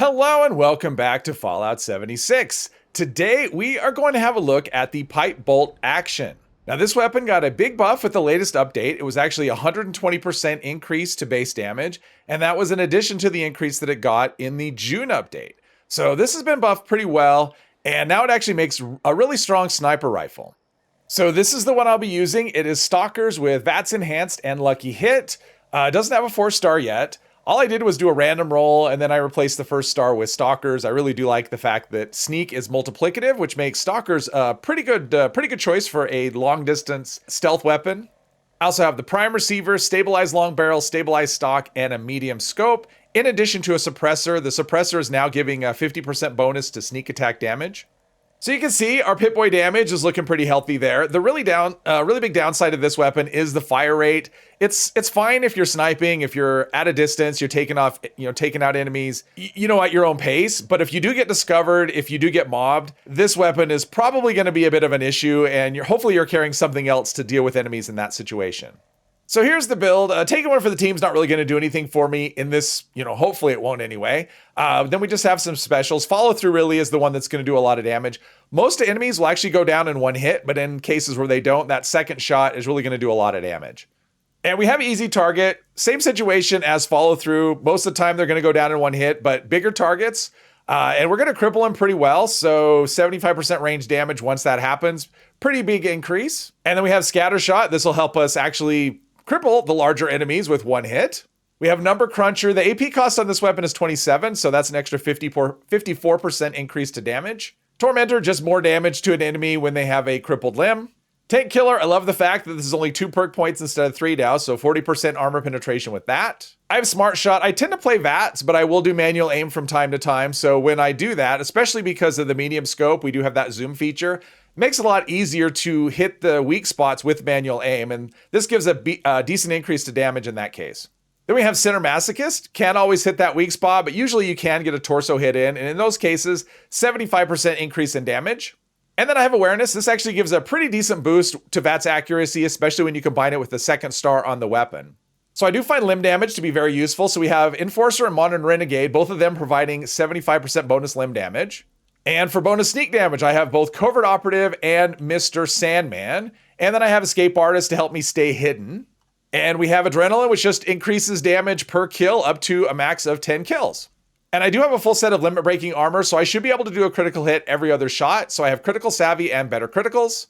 Hello and welcome back to Fallout 76. Today we are going to have a look at the Pipe Bolt action. Now this weapon got a big buff with the latest update. It was actually 120% increase to base damage, and that was in addition to the increase that it got in the June update. So this has been buffed pretty well, and now it actually makes a really strong sniper rifle. So this is the one I'll be using. It is Stalkers with VATS Enhanced and Lucky Hit. It doesn't have a 4-star yet. All I did was do a random roll, and then I replaced the first star with Stalkers. I really do like the fact that Sneak is multiplicative, which makes Stalkers a pretty good choice for a long-distance stealth weapon. I also have the Prime Receiver, Stabilized Long Barrel, Stabilized Stock, and a Medium Scope, in addition to a Suppressor. The Suppressor is now giving a 50% bonus to sneak attack damage. So you can see our Pip-Boy damage is looking pretty healthy there. The really big downside of this weapon is the fire rate. It's fine if you're sniping, if you're at a distance, you're taking out enemies, at your own pace. But if you do get discovered, if you do get mobbed, this weapon is probably going to be a bit of an issue, and hopefully you're carrying something else to deal with enemies in that situation. So here's the build. Taking one for the team's not really going to do anything for me in this, hopefully it won't anyway. Then we just have some specials. Follow through really is the one that's going to do a lot of damage. Most enemies will actually go down in one hit, but in cases where they don't, that second shot is really going to do a lot of damage. And we have easy target. Same situation as follow through. Most of the time they're going to go down in one hit, but bigger targets. And we're going to cripple them pretty well. So 75% range damage once that happens. Pretty big increase. And then we have scatter shot. This will help us actually cripple the larger enemies with one hit. We have Number Cruncher. The AP cost on this weapon is 27, so that's an extra 54% increase to damage. Tormentor, just more damage to an enemy when they have a crippled limb. Tank Killer, I love the fact that this is only 2 perk points instead of 3 now, so 40% armor penetration with that. I have Smart Shot. I tend to play VATS, but I will do manual aim from time to time, so when I do that, especially because of the medium scope, we do have that zoom feature, makes it a lot easier to hit the weak spots with manual aim, and this gives a decent increase to damage in that case. Then we have Center Masochist. Can't always hit that weak spot, but usually you can get a torso hit in, and in those cases, 75% increase in damage. And then I have Awareness. This actually gives a pretty decent boost to VATS accuracy, especially when you combine it with the second star on the weapon. So I do find limb damage to be very useful. So we have Enforcer and Modern Renegade, both of them providing 75% bonus limb damage. And for bonus sneak damage, I have both Covert Operative and Mr. Sandman. And then I have Escape Artist to help me stay hidden. And we have Adrenaline, which just increases damage per kill up to a max of 10 kills. And I do have a full set of limit-breaking armor, so I should be able to do a critical hit every other shot. So I have Critical Savvy and Better Criticals.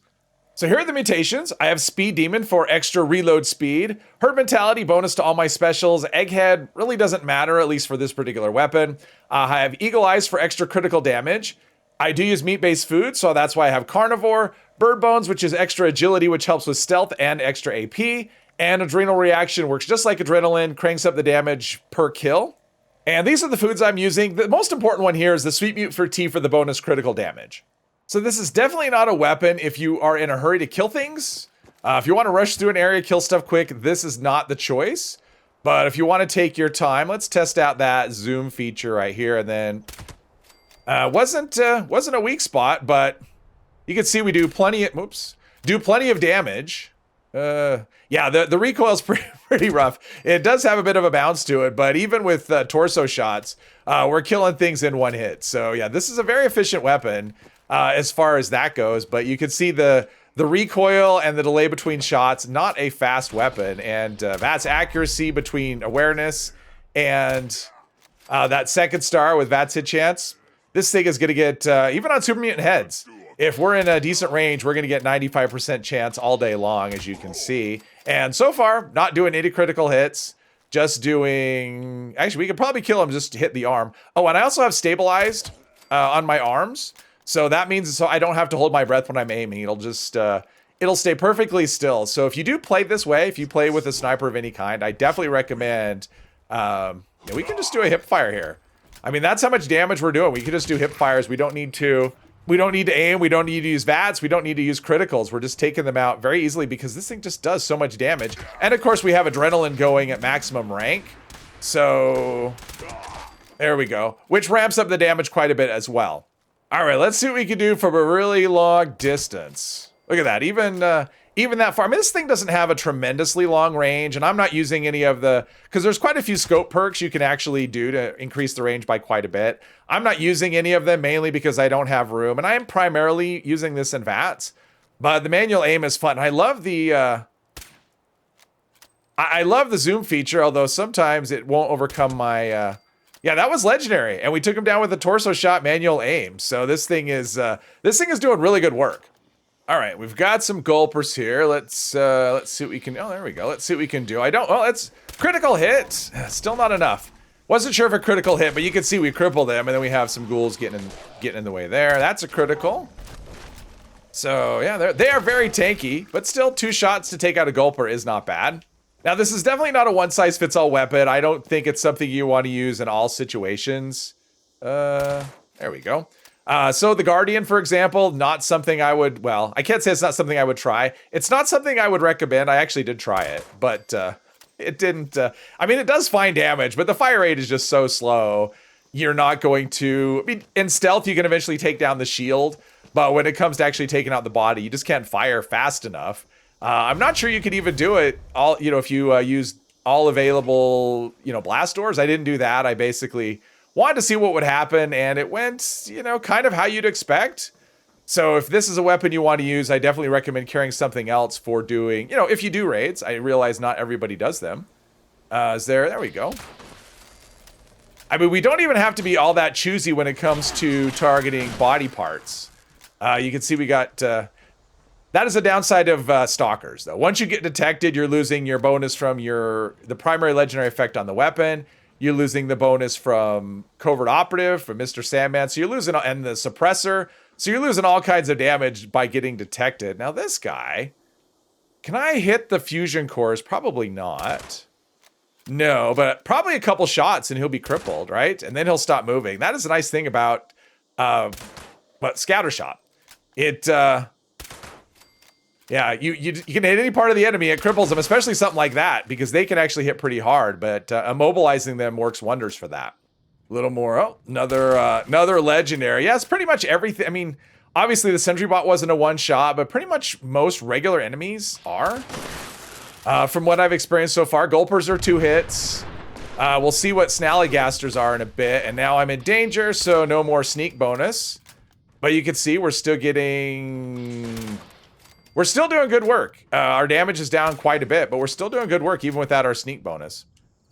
So here are the mutations. I have Speed Demon for extra reload speed. Herd Mentality bonus to all my specials. Egghead really doesn't matter, at least for this particular weapon. I have Eagle Eyes for extra critical damage. I do use meat-based food, so that's why I have Carnivore. Bird Bones, which is extra agility, which helps with stealth and extra AP. And Adrenal Reaction works just like Adrenaline, cranks up the damage per kill. And these are the foods I'm using. The most important one here is the Sweet Mute for Tea for the bonus critical damage. So this is definitely not a weapon if you are in a hurry to kill things. If you want to rush through an area, kill stuff quick, this is not the choice. But if you want to take your time, let's test out that zoom feature right here. And then wasn't a weak spot, but you can see we do plenty of damage. Yeah, the recoil is pretty rough. It does have a bit of a bounce to it, but even with torso shots, we're killing things in one hit. So yeah, this is a very efficient weapon as far as that goes. But you can see the recoil and the delay between shots, not a fast weapon. And VATS accuracy between awareness and that second star with VATS hit chance. This thing is going to get, even on Super Mutant heads, if we're in a decent range, we're going to get 95% chance all day long, as you can see. And so far, not doing any critical hits, just doing... Actually, we could probably kill him just to hit the arm. Oh, and I also have Stabilized on my arms. So that means I don't have to hold my breath when I'm aiming. It'll just... it'll stay perfectly still. So if you do play this way, if you play with a sniper of any kind, I definitely recommend... we can just do a hip fire here. I mean, that's how much damage we're doing. We can just do hip fires. We don't need to aim. We don't need to use VATS. We don't need to use criticals. We're just taking them out very easily because this thing just does so much damage. And of course, we have Adrenaline going at maximum rank. So there we go, which ramps up the damage quite a bit as well. All right, let's see what we can do from a really long distance. Look at that. even that far. I mean, this thing doesn't have a tremendously long range, and I'm not using any of the, because there's quite a few scope perks you can actually do to increase the range by quite a bit. I'm not using any of them mainly because I don't have room, and I am primarily using this in VATS. But the manual aim is fun. I love the I love the zoom feature, although sometimes it won't overcome my yeah, that was legendary, and we took him down with a torso shot manual aim. So this thing is doing really good work. All right, we've got some gulpers here. Let's see what we can. Oh, there we go. Let's see what we can do. It's critical hit. Still not enough. Wasn't sure if a critical hit, but you can see we cripple them, and then we have some ghouls getting in the way there. That's a critical. So yeah, they are very tanky, but still 2 shots to take out a gulper is not bad. Now this is definitely not a one-size-fits-all weapon. I don't think it's something you want to use in all situations. There we go. So the Guardian, for example, not something I would, well, I can't say it's not something I would try. It's not something I would recommend. I actually did try it, but it didn't, I mean, it does fine damage, but the fire rate is just so slow. You're not going to, I mean, in stealth, you can eventually take down the shield, but when it comes to actually taking out the body, you just can't fire fast enough. I'm not sure you could even do it all, you know, if you use all available, you know, blast doors. I didn't do that. I basically wanted to see what would happen, and it went, you know, kind of how you'd expect. So if this is a weapon you want to use, I definitely recommend carrying something else for doing, you know, if you do raids. I realize not everybody does them. There we go. I mean, we don't even have to be all that choosy when it comes to targeting body parts. You can see we got, that is a downside of stalkers, though. Once you get detected, you're losing your bonus from the primary legendary effect on the weapon. You're losing the bonus from Covert Operative, from Mr. Sandman. So you're losing, and the suppressor. So you're losing all kinds of damage by getting detected. Now this guy, can I hit the fusion cores? Probably not. No, but probably a couple shots and he'll be crippled, right? And then he'll stop moving. That is a nice thing about, scatter shot. It, yeah, you can hit any part of the enemy, it cripples them, especially something like that, because they can actually hit pretty hard, but immobilizing them works wonders for that. A little more, oh, another legendary. Yeah, it's pretty much everything. I mean, obviously the Sentry Bot wasn't a one-shot, but pretty much most regular enemies are. From what I've experienced so far, Gulpers are 2 hits. We'll see what Snallygasters are in a bit, and now I'm in danger, so no more sneak bonus. But you can see we're still getting... We're still doing good work. Our damage is down quite a bit, but we're still doing good work even without our sneak bonus.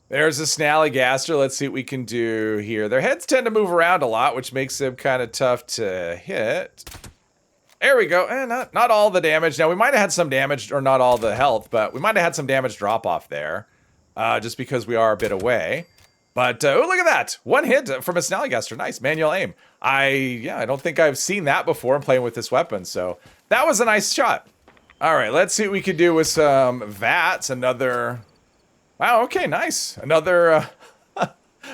There's a Snallygaster. Let's see what we can do here. Their heads tend to move around a lot, which makes them kind of tough to hit. There we go. Not all the damage. Now, we might have had some damage, or not all the health, but we might have had some damage drop off there, just because we are a bit away. But, oh, look at that. 1 hit from a Snallygaster. Nice, manual aim. I don't think I've seen that before in playing with this weapon, so that was a nice shot. All right, let's see what we can do with some VATS. Another, wow, okay, nice. Another,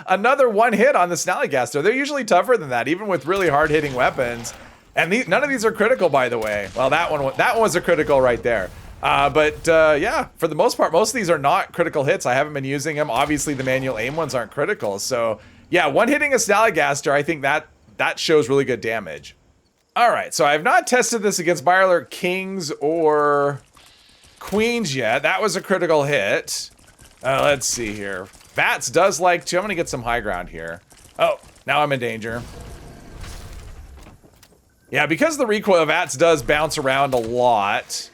another 1 hit on the Snallygaster. They're usually tougher than that, even with really hard-hitting weapons. And none of these are critical, by the way. Well, that one was a critical right there. Yeah, for the most part, most of these are not critical hits. I haven't been using them. Obviously, the manual aim ones aren't critical. So, yeah, 1 hitting a Snallygaster, I think that shows really good damage. All right, so I have not tested this against Mirelurk Kings or Queens yet. That was a critical hit. Let's see here. VATS does like to. I'm going to get some high ground here. Oh, now I'm in danger. Yeah, because the recoil of VATS does bounce around a lot.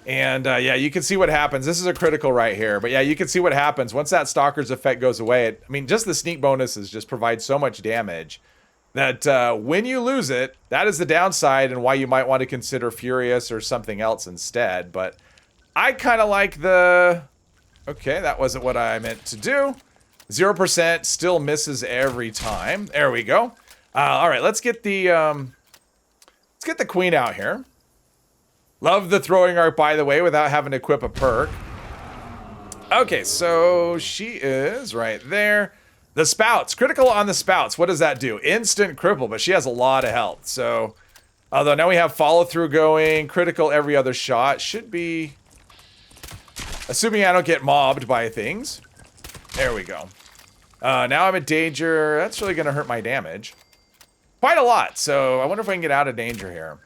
And yeah, you can see what happens. This is a critical right here. But yeah, you can see what happens. Once that Stalker's effect goes away, I mean, just the sneak bonuses just provide so much damage that when you lose it, that is the downside and why you might want to consider Furious or something else instead. But I kind of like the... Okay, that wasn't what I meant to do. 0% still misses every time. There we go. All right, let's get the Queen out here. Love the throwing arc, by the way, without having to equip a perk. Okay, so she is right there. The spouts, critical on the spouts. What does that do? Instant cripple, but she has a lot of health. So, although now we have follow through going, critical every other shot. Should be, assuming I don't get mobbed by things. There we go. Now I'm in danger. That's really going to hurt my damage. Quite a lot. So I wonder if I can get out of danger here.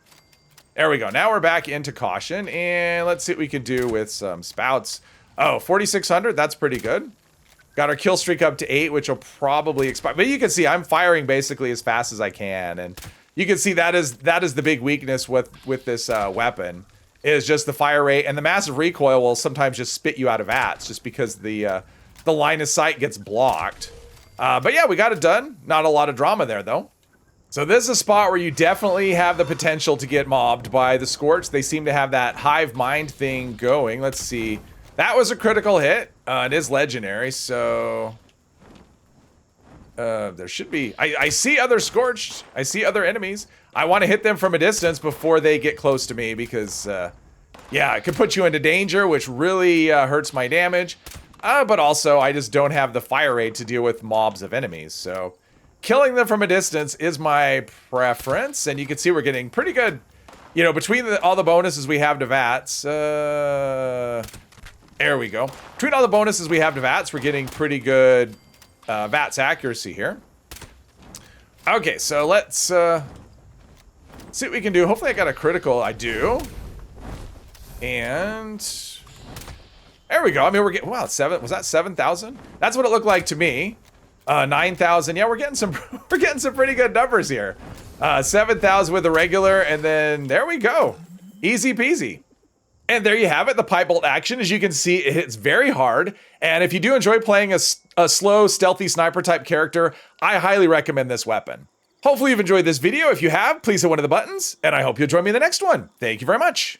There we go. Now we're back into caution, and let's see what we can do with some spouts. Oh, 4,600. That's pretty good. Got our kill streak up to 8, which will probably expire. But you can see I'm firing basically as fast as I can, and you can see that is the big weakness with this weapon, is just the fire rate, and the massive recoil will sometimes just spit you out of VATS just because the line of sight gets blocked. But yeah, we got it done. Not a lot of drama there though. So this is a spot where you definitely have the potential to get mobbed by the Scorch. They seem to have that hive mind thing going. Let's see. That was a critical hit. It is legendary, so there should be. I see other Scorched. I see other enemies. I want to hit them from a distance before they get close to me because, yeah, it could put you into danger, which really hurts my damage. But also, I just don't have the fire rate to deal with mobs of enemies, so killing them from a distance is my preference. And you can see we're getting pretty good, you know, between all the bonuses we have to VATS. There we go. Between all the bonuses we have to VATS, we're getting pretty good VATS accuracy here. Okay, so let's see what we can do. Hopefully I got a critical. I do. And there we go. I mean, we're getting, wow, was that 7,000? That's what it looked like to me. 9,000. Yeah, we're getting some pretty good numbers here. 7,000 with the regular, and then there we go. Easy peasy. And there you have it, the pipe bolt action. As you can see, it hits very hard. And if you do enjoy playing a slow, stealthy sniper type character, I highly recommend this weapon. Hopefully you've enjoyed this video. If you have, please hit one of the buttons, and I hope you'll join me in the next one. Thank you very much.